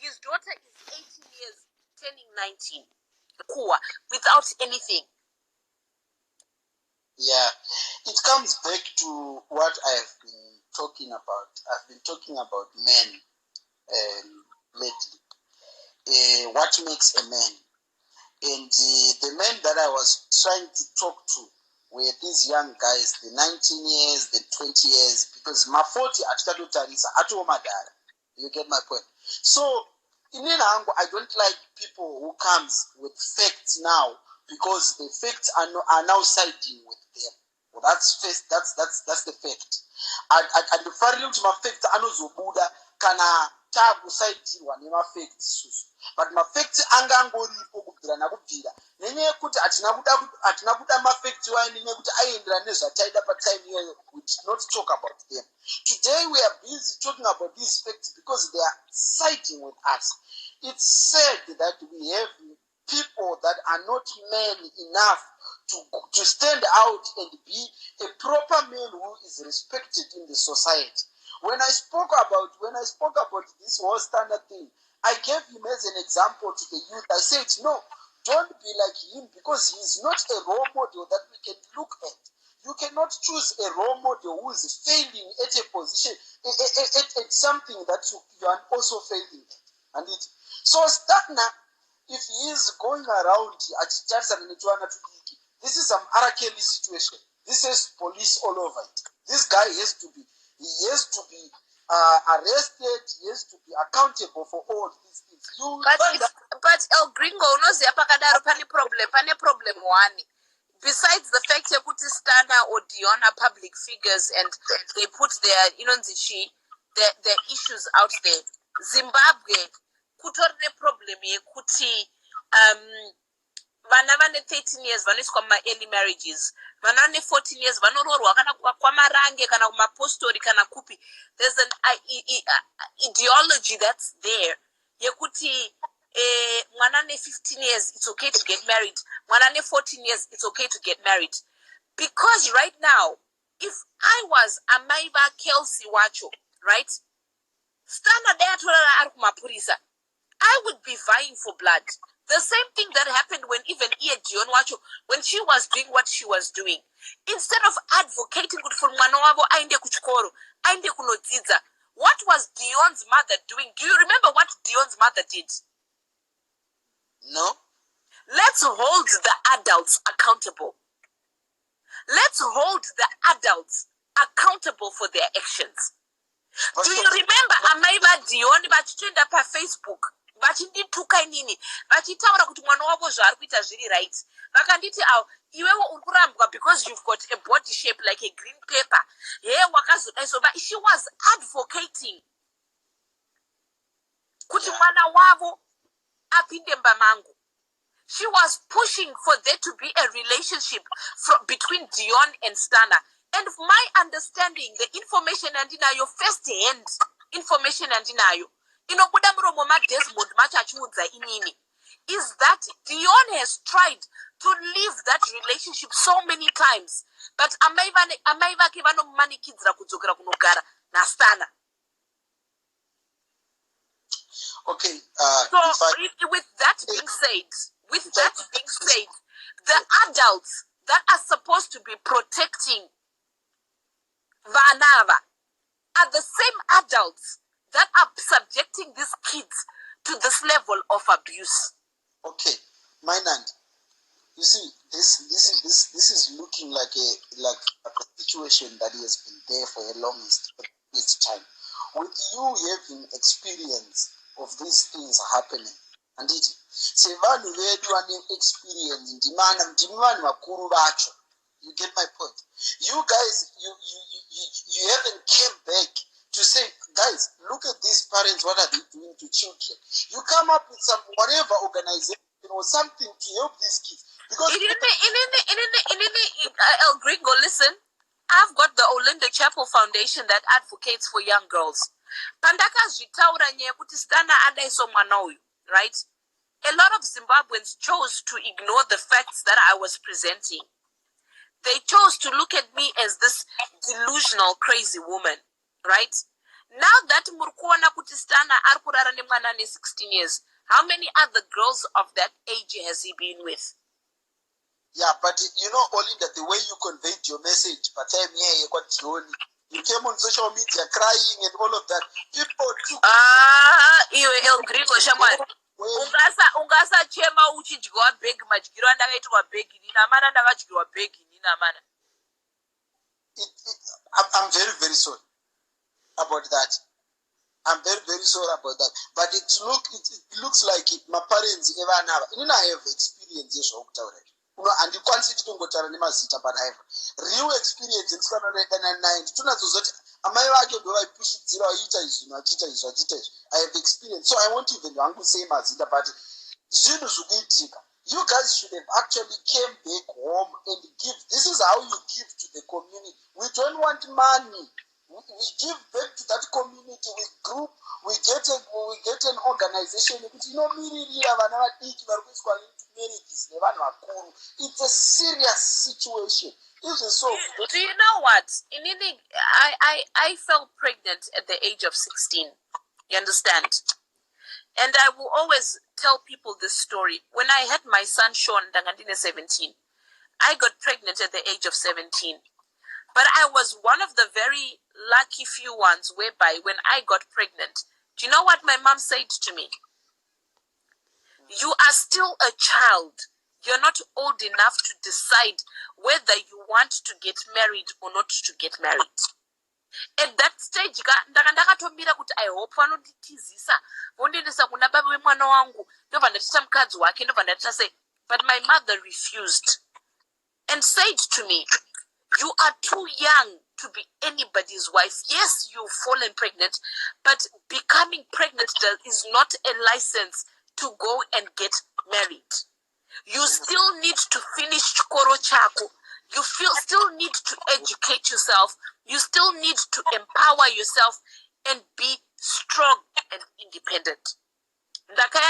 his daughter is 18 years, turning 19, without anything. Yeah, it comes back to what I have been talking about. I've been talking about men lately. What makes a man? And the men that I was trying to talk to were these young guys, the 19 years, the 20 years, because my 40 you get my point. So in Nenango, I don't like people who comes with facts now because the facts are now siding with them. Well, that's the fact. And the fact to my facts anozobuda kana takusaidirwa nemafacts isusu but mafacts anga angoripo kubvira nakubvira nenyaya yekuti hatina kuda mafacts waini nekuti aienderana nezvataida patime iyoyo. We did not talk about them. Today we are busy talking about these facts because they are siding with us. It's said that we have people that are not men enough to stand out and be a proper man who is respected in the society. When I spoke about this whole standard thing, I gave him as an example to the youth. I said, no, don't be like him because he is not a role model that we can look at. You cannot choose a role model who is failing at a position, at something that you are also failing at. So Stagna, if he is going around at this is some R. Kelly situation. This is police all over it. This guy has to be arrested. He has to be accountable for all these things. But El Gringo knows pane problem one. Besides the fact that Stana or Dion are public figures and they put their their issues out there. Zimbabwe kutorine problem yekuti vana vane 13 years vanoiswa early marriages, vana vane 14 years vanoroorwa kana kwamarange kana kumapostori kana kupi. There's an ideology that's there yekuti mwana ane 15 years it's okay to get married, mwana ane 14 years it's okay to get married. Because right now, if I was Amaiva Kelsey Wacho, right, Stana Deatora Arkumapurisa, I would be vying for blood. The same thing that happened when even Dion Wacho, when she was doing what she was doing. Instead of advocating for Manowabo, ainde kuchikoro, ainde kunodzidza, what was Dion's mother doing? Do you remember what Dion's mother did? No. Let's hold the adults accountable. Let's hold the adults accountable for their actions. Do you remember Amaiva Dion vachitenda pa Facebook vachindituka inini vachitaura kuti mwana wavo zvaari kuita zviri right? Vakanditi iwewo uri kurambwa because you've got a body shape like a green pepper. But she was advocating kuti mwana wavo apinde mbamangu. She was pushing for there to be a relationship between Dion and Stana. And my understanding, the information andinayo, first-hand information andinayo, inobuda muromo Desmond machachiudza inini, is that Dion has tried to leave that relationship so many times, but amaiva ke vanomanikidzira kudzokera kunogara na Stana. Okay. With that being said, the adults that are supposed to be protecting Vanava are the same adults that are subjecting these kids to this level of abuse. Okay, Mainand, you see, this is looking like a situation that has been there for the longest time. With you having experience of these things happening, and it sevanu vedu ane experience ndimani vakuru vacho. You get my point. You guys, you haven't came back to say, guys, look at these parents, what are they doing to children? You come up with some whatever organization or something to help these kids. Because El Gringo, listen, I've got the Olinda Chapel Foundation that advocates for young girls. Pandaka zitaura nye kuti Stana adaiso mwanauyu, right? A lot of Zimbabweans chose to ignore the facts that I was presenting. They chose to look at me as this delusional, crazy woman, right? Now that murkuona kuti stana arkurara nemwana ne 16 years, how many other girls of that age has he been with? Yeah, but you know, Olinda, the way you conveyed your message, but you came on social media crying and all of that. People took iwe elgringo shamwari. Ungasa chema uchidyiwa bag madyiro andakaitwa bag nina mana ndakadyiwa bag nina mana. I'm very, very sorry about that. I'm very, very sorry about that. But it looks like my parents ever never. You know, I have experience yes already. And you can't see it on Gotara Nemazita, but I have real experience in 9. Am I right? Do I push it 0 is I have experience. So I won't even say Mazita, but you guys should have actually came back home and give. This is how you give to the community. We don't want money. We give back to that community. We group. We get an organization. You know, it's a serious situation. So, do you know what? I fell pregnant at the age of 16. You understand? And I will always tell people this story. When I had my son Sean Dangandine 17, I got pregnant at the age of 17. But I was one of the very lucky few ones whereby when I got pregnant, do you know what my mom said to me? You are still a child. You're not old enough to decide whether you want to get married or not to get married. At that stage, ndakatombira kuti I hope vanonditizisa vondiendesa kuna baba wemwana wangu ndobva ndatita mukadzi wake ndobva ndatita sei. But my mother refused and said to me, you are too young to be anybody's wife. Yes, you've fallen pregnant, but becoming pregnant is not a license to go and get married. You still need to finish chikoro chako. You still need to educate yourself. You still need to empower yourself and be strong and independent.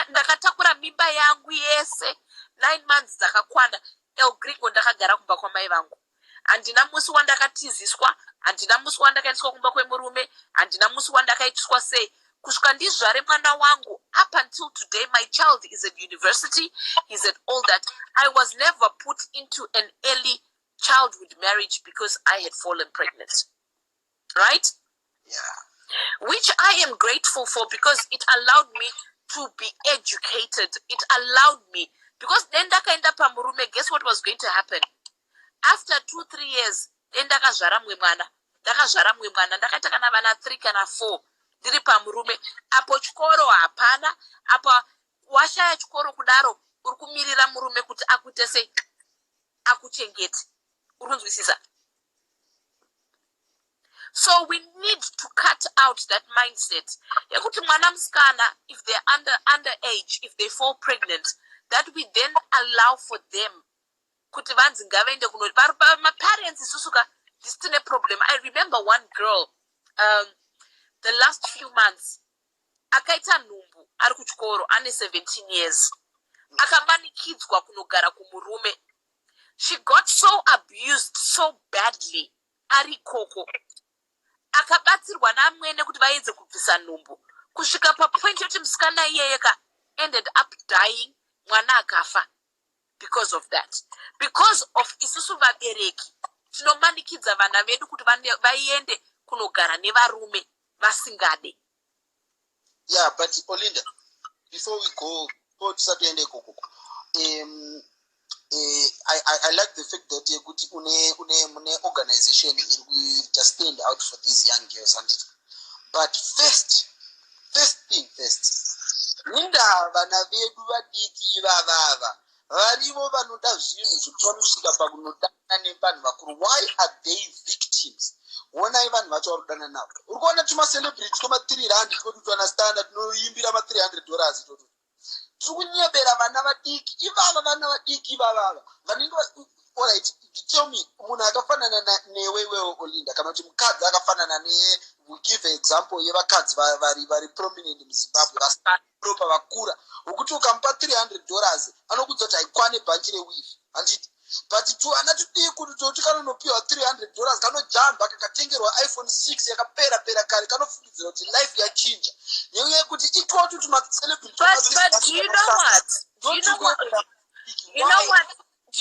Ndakatakura mimba yangu yese 9 months dzakakwana elgringo ndakagara kumba kwamai vangu. Andina musi wandakatiziswa, andina musi wandakaendeswa kumba kwemurume, andina musi wandakaitiswa sei. Kusvika ndizvare mwana wangu, up until today, my child is at university, he's at all that. I was never put into an early childhood marriage because I had fallen pregnant. Right? Yeah. Which I am grateful for because it allowed me to be educated. It allowed me. Because then ndakaenda pamurume, guess what was going to happen? After 2-3 years, then ndakazvara mumwe mwana, ndakaita kana vana 3 kana 4. Ndiri pamurume, apo chikoro hapana, apa washaya chikoro kudaro, uri kumirira murume kuti akuite sei, akuchengete. Urunzwisisa? So we need to cut out that mindset. Yekuti mwana musikana, if they're underage, if they fall pregnant, that we then allow for them kuti vanzi ngavaende kuno. My parents isusuka, this is a problem. I remember one girl, the last few months, akaita numbu, ari kuchikoro, ane 17 years. Akamanikidzwa kunogara kumurume. She got so abused so badly, ari koko. Akabatsirwa namwene kuti vaedze kubvisa numbu. Kusvika papoint yoti musikana iyeyeka ended up dying, mwana akafa. Because of that. Because of isusu vabereki. Tinomanikidza vana vedu kuti vaiende kunogara nevarume vasingade. Yeah, but Olinda, before we go to Saturday, I like the fact that une organization will just stand out for these young girls, but first thing first. Linda vana vedu vadiki vavava. Varivo vanoda zvinhu zvekuvanosvika pakunodana nevanhu vakuru. Why are they victims? Wonai vanhu vacho varikudana navo. Uri kuona tumacelebrity twema300 kuti tuanastanda tunoimbira $300 toto. Tiri kunyebera vana vadiki ivava, vana vadiki ivava. Vanenge alright, tell me, munhu akafanana newewe Olinda kana kuti mukadzi akafanana neye, we give an example yevakadzi vari prominent muZimbabwe vasapa vakura, ukuti ukamupa $300 anokudza kuti haikwane bhanji rewivi. Handiti but tuana tudii kuti toti kanonopiwa $300 kanojamba kakatengerwa iPhone 6 yakapera kare kanofungidzira kuti life yachinja nenyaya yekuti ikotu tumacelebrity. But do you know what? Do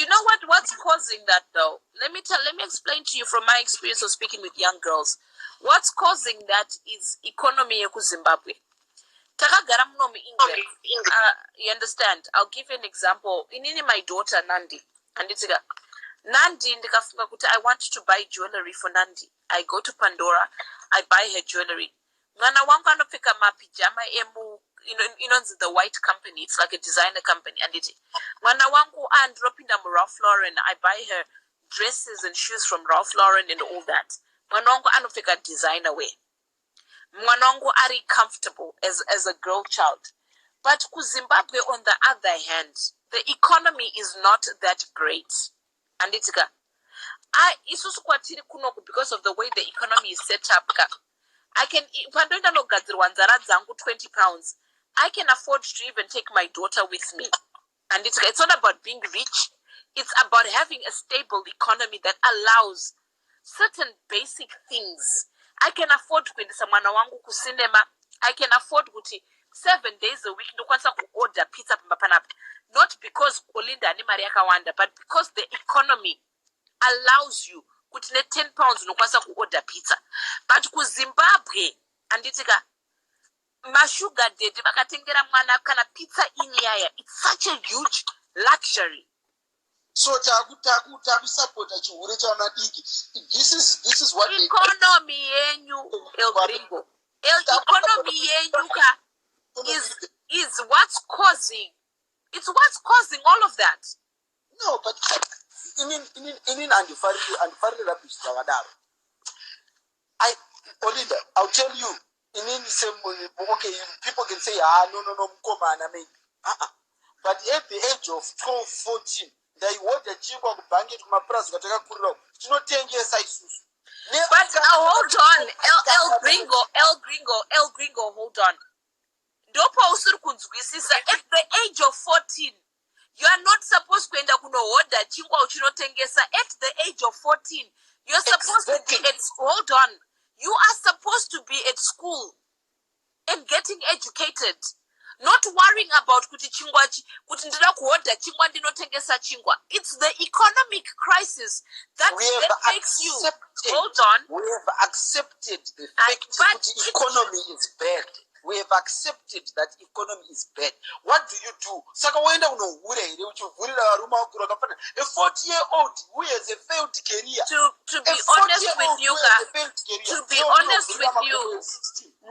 you know what's causing that though? Let me explain to you from my experience of speaking with young girls. What's causing that is economy yeku Zimbabwe. Takagara muno mu England. You understand? I'll give you an example. Inini my daughter Nandi. Anditika. Nandi ndikafunga kuti I want to buy jewelry for Nandi. I go to Pandora, I buy her jewelry. Mwana wangu anopfeka mapijama emu, you know the white company, it's like a designer company, and it mwana wangu andropinda mu Ralph Lauren, I buy her dresses and shoes from Ralph Lauren and all that. Mwana wangu anopfeka designer way. Mwana wangu are comfortable as a girl child. But ku Zimbabwe on the other hand, the economy is not that great. And it's isusu kwatiri kunoku because of the way the economy is set up. I can, pandoenda nogadzirwa nzara dzangu 20 pounds. I can afford to even take my daughter with me. And it's not about being rich. It's about having a stable economy that allows certain basic things. I can afford to kwendesa mwana wangu ku cinema. I can afford kuti 7 days a week ndokwanisa ku order pizza pambapanapa. Not because Olinda ani mari yakawanda, but because the economy allows you kuti ne 10 pounds unokwanisa ku order pizza. But ku Zimbabwe anditika mashuga daddy vakatengera mwana kana pizza inyaya, it's such a huge luxury. So taku support chihure chamadiki. This is what economy yenyu elgringo. Economy yenyu is what's causing. It's what's causing all of that. No, but in andifarire rubbish zvakadaro. Olinda, I'll tell you. Okay, people can say, no, mkomana maybe. But at the age of 12, 14, they want the chingwa kubangi to my price, but it's not 10 years I sus. But hold on, El Gringo, hold on. At the age of 14, you are not supposed to order chingwa uchinotengesa. At the age of 14, you're supposed to be at, hold on. You are supposed to be at school and getting educated, not worrying about kuti chingwa kuti ndida kuorder chingwa ndinotengesa chingwa. It's the economic crisis that makes you hold on. We have accepted the fact that the economy is bad. We have accepted that economy is bad. What do? Saka wenda unohure ire uchivhurira varume vakuru vakafana. A 40-year-old who has a failed career. To be honest with you,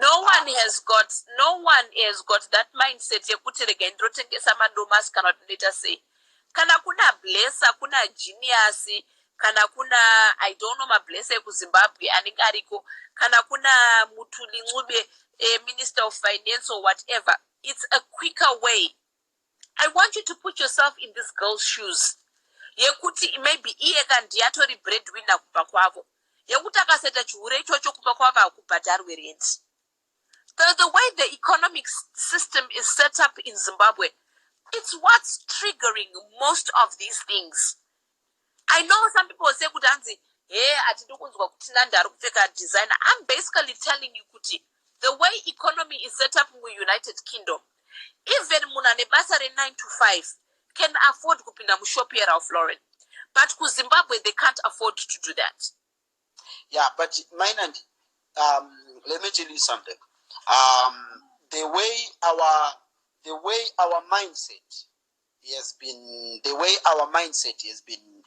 no one has got that mindset yekuti rega ndinotengesa madomasi kana kuti ndita sei. Kana kuna blesser, kuna genius, kana kuna I don't know mablesser ku Zimbabwe anenge ariko, kana kuna Mutuli Ncube, a minister of finance or whatever. It's a quicker way. I want you to put yourself in this girl's shoes. Yekuti maybe iye kandiatori breadwinner kuba kwavo. Yekuti akaseta chihure ichocho kuba kwavo akubhadharwe rent. The way the economic system is set up in Zimbabwe, it's what's triggering most of these things. I know some people say kutanzi, atidukunzwa kuti nandari kupfeka designer. I'm basically telling you kuti the way economy is set up in the United Kingdom, even munane basare 9 to 5 can afford kupinda mushopi ya Ralph Lauren. But ku Zimbabwe, they can't afford to do that. Yeah, but Mainandi, let me tell you something. The way our mindset has been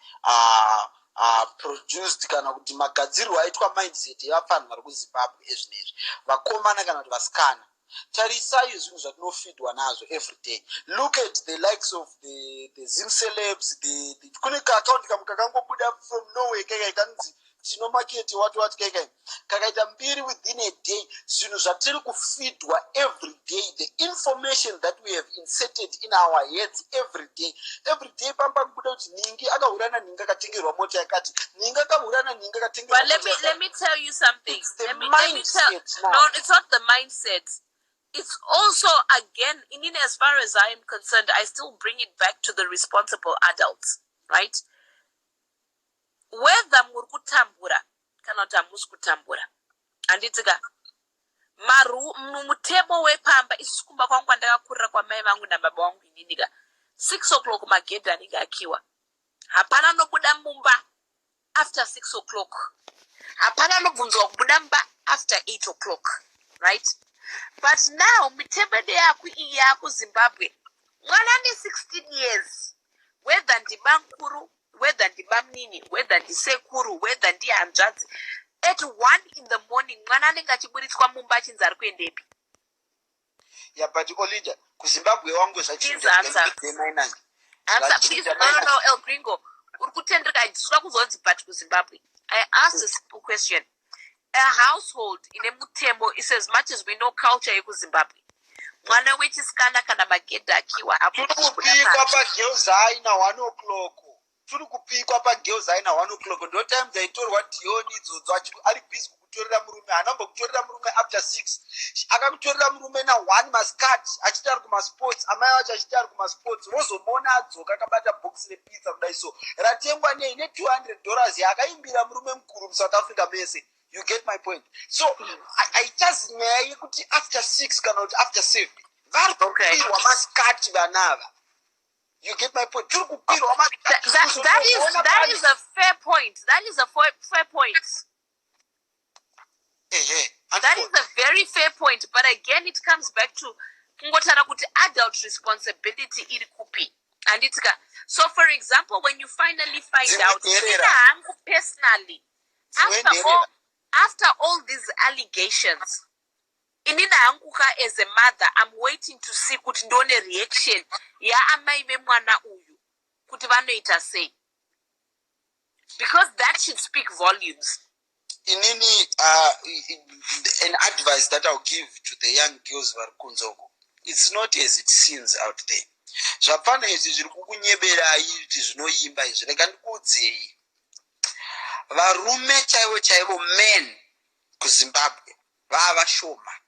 produced kana kuti magadzirwo aitwa mindset yavanhu vari kuZimbabwe ezvinezvi vakomana kana kuti vasikana. Tarisai zvinhu zvatinofeedwa nazvo every day. Look at the likes of the Zim celebs, kune kaakaunti kamwe kakangobuda from Norway kanzi tino market what kakaita mbiri within a day. Zvinhu zvatiri kufeedwa every day, the information that we have inserted in our heads every day pamba kubuda kuti ningi akahurana ningi akatengerwa mota yakati, ningi akahurana ningi akatengerwa. But let me tell you something. It's the mindset. No, it's not the mindset. It's also, again, in as far as I am concerned, I still bring it back to the responsible adults, right? whether muri kutambura kana kuti hamusi kutambura. Handitika mutemo wepamba isusu kumba kwangu kwandakakurira kwamai vangu nababa vangu ininika 6 o'clock magedhi anenge akiwa. Hapana nobuda mumba after 6 o'clock. Hapana nobvunzwa kubuda mumba after 8 o'clock. Right? But now mitembede yaku iyi yaku Zimbabwe. Mwana ne 16 years. Whether ndibankuru, whether ndibamnini, whether ndisekuru, whether ndihanzvadzi. At 1 in the morning, mwana anenge achiburitswa mumba achinzi ari kuendepi. Yeah, but Olinda, kuZimbabwe wangu zvachinja ndezve. Answer, please. No, elgringo. Uri kutendeka handisina kuzonzi but kuZimbabwe. I asked a simple question. A household in a mutemo is as much as we know culture yekuZimbabwe. Mwana wechisikana kana magedhi akiwa turi kupikwa pagirls aina 1 o'clock. Turi kupikwa pagirls aina 1 o'clock. Ndo time dzaitorwa Dioni idzodzo ari busy kukutorera murume. Hanombokutorera murume after 6. Akakutorera murume na 1 maskati achiti ari kumasports. Amai vacho achiti ari kumasports. Rozomona adzoka akabata box repizza kudai so. Ratengwa nei $200 yakaimbira murume mukuru muSouth Africa mese. You get my point. So I just nyaya kuti after 6 kana kuti after 7. Vari kupirwa maskati vanava. You get my point. That is a fair point. That is a fair point. That is a very fair point. But again, it comes back to kungotara kuti adult responsibility iri kupi. And it's so. For example, when you finally find out, personally, after all these allegations, inina anguka as a mother, I'm waiting to see kuti ndone reaction ya amai vemwana uyu kuti vanoita sei, because that should speak volumes. Inini an advice that I'll give to the young girls varikunzoko, it's not as it seems out there. Zvapana izvi zviri kukunyeberai kuti zvinoimba izvi, rega ndikuudzei. Varume chaivo men kuZimbabwe vava shoma.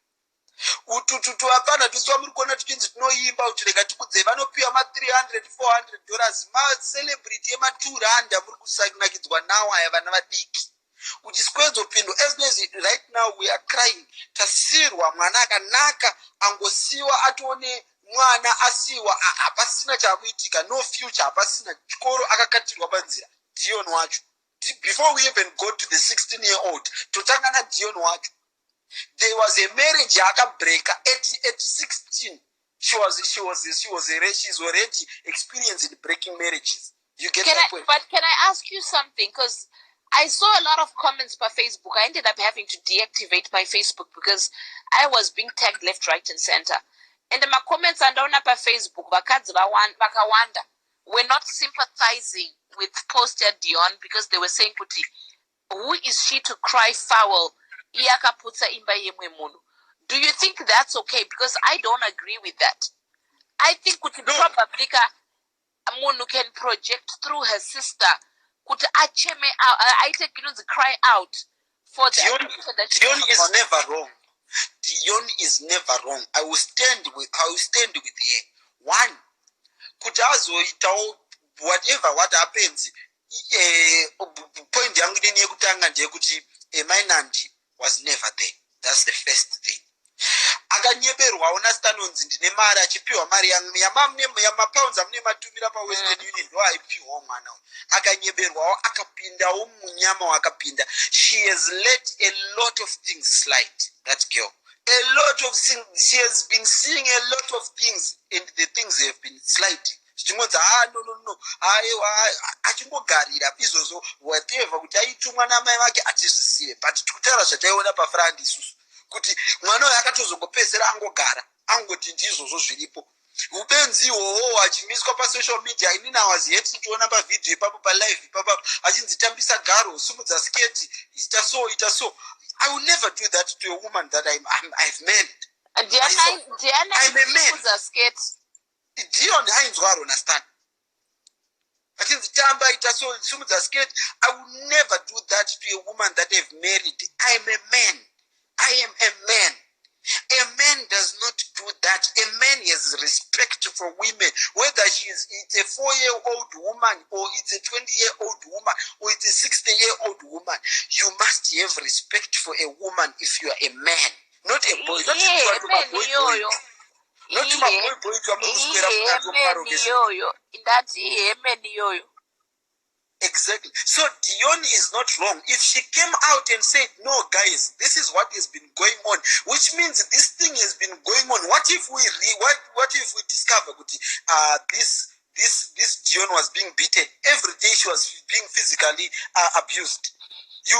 Utututu hapana tuswa muri kuona tuchinzi tunoimba kuti rega tikudzei, vanopiwa $300-400 macelebrity ema200 muri kusanakidzwa nawo aya vana vadiki. Uchiskwedza upindo as right now we are crying. Tasirwa mwana akanaka angosiwa atione mwana asiwa hapasina chakuitika, no future, hapasina chikoro akakatirwa panzira. Dion wacho. Before we even go to the 16-year-old, totangana Dion wacho. There was a marriage breaker at 16. She's already experienced in breaking marriages. You get my point? But can I ask you something? Because I saw a lot of comments per Facebook. I ended up having to deactivate my Facebook because I was being tagged left, right, and center. And my comments are down per Facebook. Vakawanda were not sympathizing with poster Dion because they were saying, "Kuti, who is she to cry foul? Iyakaputsa imba yemwe munhu." Do you think that's okay? Because I don't agree with that. I think kuti probably munhu can project through her sister. Kuti acheme out, I take the cry out for the Dion is never wrong. Dion is never wrong. I will stand with her. One, kuti azoitawo whatever what happens. Point yangu ndini yekutanga ndeyekuti Mainandi was never there. That's the first thing. Akanyeberwa unastanonzi ndine mari achipiwa mari yamapounds amune matumira paWestern Union ndo aipiwa mwana uyu. Akanyeberwawo akapindawo munyama wakapinda. She has let a lot of things slide, that girl. A lot of things. She has been seeing a lot of things and the things have been sliding. Chingonza no achingogarira izvozvo whatever kuti aitumwa namai vake atizvizive, but tikutaura zvataiona pafrandi isusu kuti mwana uyu akatozongopedzera angogara angoti ndizvozvo zviripo. Upenzi ihwohwo achimiswa pasocial media. Inini I was yet tichiona pavidhio ipapo palive ipapo achinzitambisa garo, simudza sketi, ita so. I will never do that to a woman that I've married. I'm a man. Dion ainzwa understand. Achinzitamba ita so, simudza sketi. I will never do that to a woman that I've married. I'm a man. I am a man. A man does not do that. A man has respect for women, whether it's a 4-year-old woman, or it's a 20-year-old woman, or it's a 60-year-old woman. You must have respect for a woman if you are a man, not a boy. Not a boy. Not boy. Exactly. So Dion is not wrong. If she came out and said, "No, guys, this is what has been going on," which means this thing has been going on. What if we discover this Dion was being beaten every day? She was being physically abused. You